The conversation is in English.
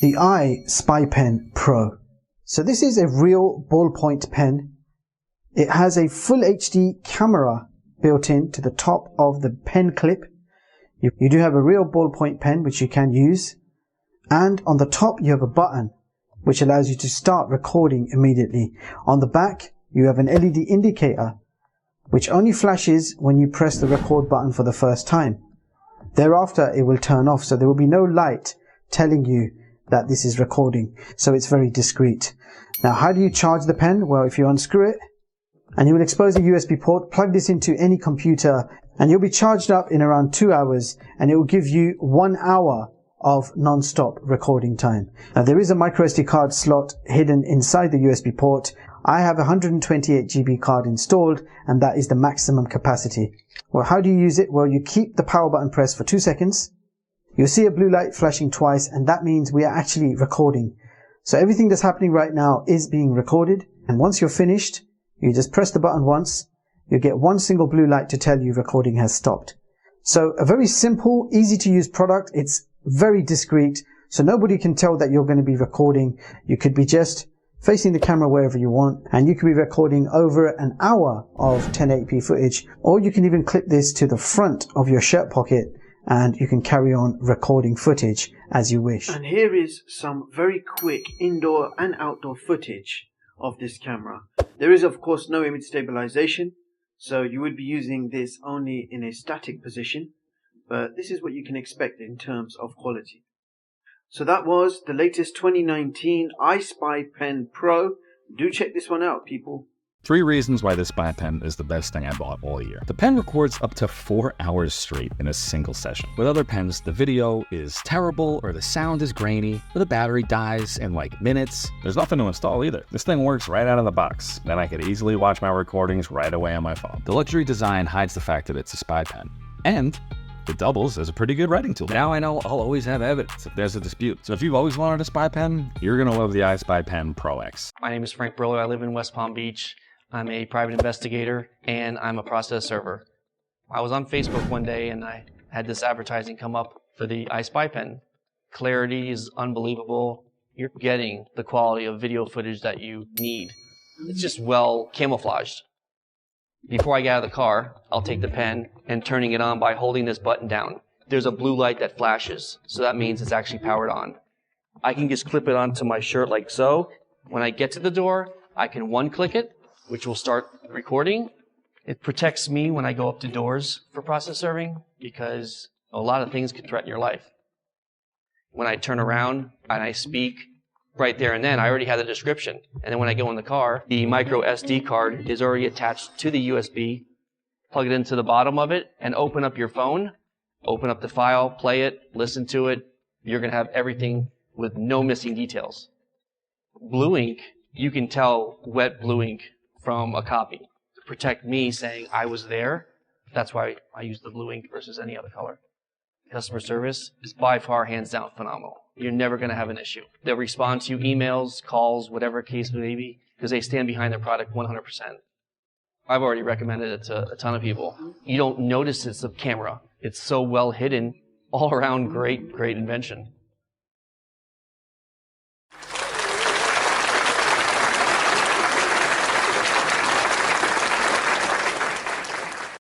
the iSpyPen Pro. So this is a real ballpoint pen. It has a full HD camera built in to the top of the pen clip. You do have a real ballpoint pen which you can use, and on the top you have a button which allows you to start recording immediately. On the back you have an LED indicator which only flashes when you press the record button for the first time. Thereafter it will turn off, so there will be no light telling you that this is recording, so it's very discreet. Now, how do you charge the pen? Well, if you unscrew it and you will expose a USB port, plug this into any computer and you'll be charged up in around 2 hours, and it will give you 1 hour of non-stop recording time. Now, there is a microSD card slot hidden inside the USB port. I have a 128 GB card installed, and that is the maximum capacity. Well, how do you use it? Well, you keep the power button pressed for 2 seconds. You'll see a blue light flashing twice, and that means we are actually recording. So everything that's happening right now is being recorded, and once you're finished, you just press the button once. You get one single blue light to tell you recording has stopped. So a very simple, easy to use product. It's very discreet, so nobody can tell that you're going to be recording. You could be just facing the camera wherever you want, and you could be recording over an hour of 1080p footage, or you can even clip this to the front of your shirt pocket and you can carry on recording footage as you wish. And here is some very quick indoor and outdoor footage of this camera. There is of course no image stabilization, so you would be using this only in a static position, but this is what you can expect in terms of quality. So that was the latest 2019 iSpyPen Pro. Do check this one out, people. 3 reasons why this iSpyPen is the best thing I bought all year. The pen records up to 4 hours straight in a single session. With other pens, the video is terrible, or the sound is grainy, or the battery dies in like minutes. There's nothing to install either. This thing works right out of the box. Then I could easily watch my recordings right away on my phone. The luxury design hides the fact that it's a iSpyPen. And it doubles as a pretty good writing tool. Now I know I'll always have evidence if there's a dispute. So if you've always wanted a iSpyPen, you're gonna love the iSpyPen Pro X. My name is Frank Brillo. I live in West Palm Beach. I'm a private investigator and I'm a process server. I was on Facebook one day and I had this advertising come up for the iSpyPen. Clarity is unbelievable. You're getting the quality of video footage that you need. It's just well camouflaged. Before I get out of the car, I'll take the pen and turning it on by holding this button down. There's a blue light that flashes, so that means it's actually powered on. I can just clip it onto my shirt like so. When I get to the door, I can one-click it, which will start recording. It protects me when I go up to doors for process serving, because a lot of things could threaten your life. When I turn around and I speak, right there and then, I already have the description. And then when I go in the car, the micro SD card is already attached to the USB. Plug it into the bottom of it and open up your phone, open up the file, play it, listen to it. You're going to have everything with no missing details. Blue ink, you can tell wet blue ink from a copy. To protect me saying I was there, that's why I use the blue ink versus any other color. Customer service is by far, hands down, phenomenal. You're never going to have an issue. They'll respond to emails, calls, whatever case may be, because they stand behind their product 100%. I've already recommended it to a ton of people. You don't notice it's a camera. It's so well hidden, all around great invention.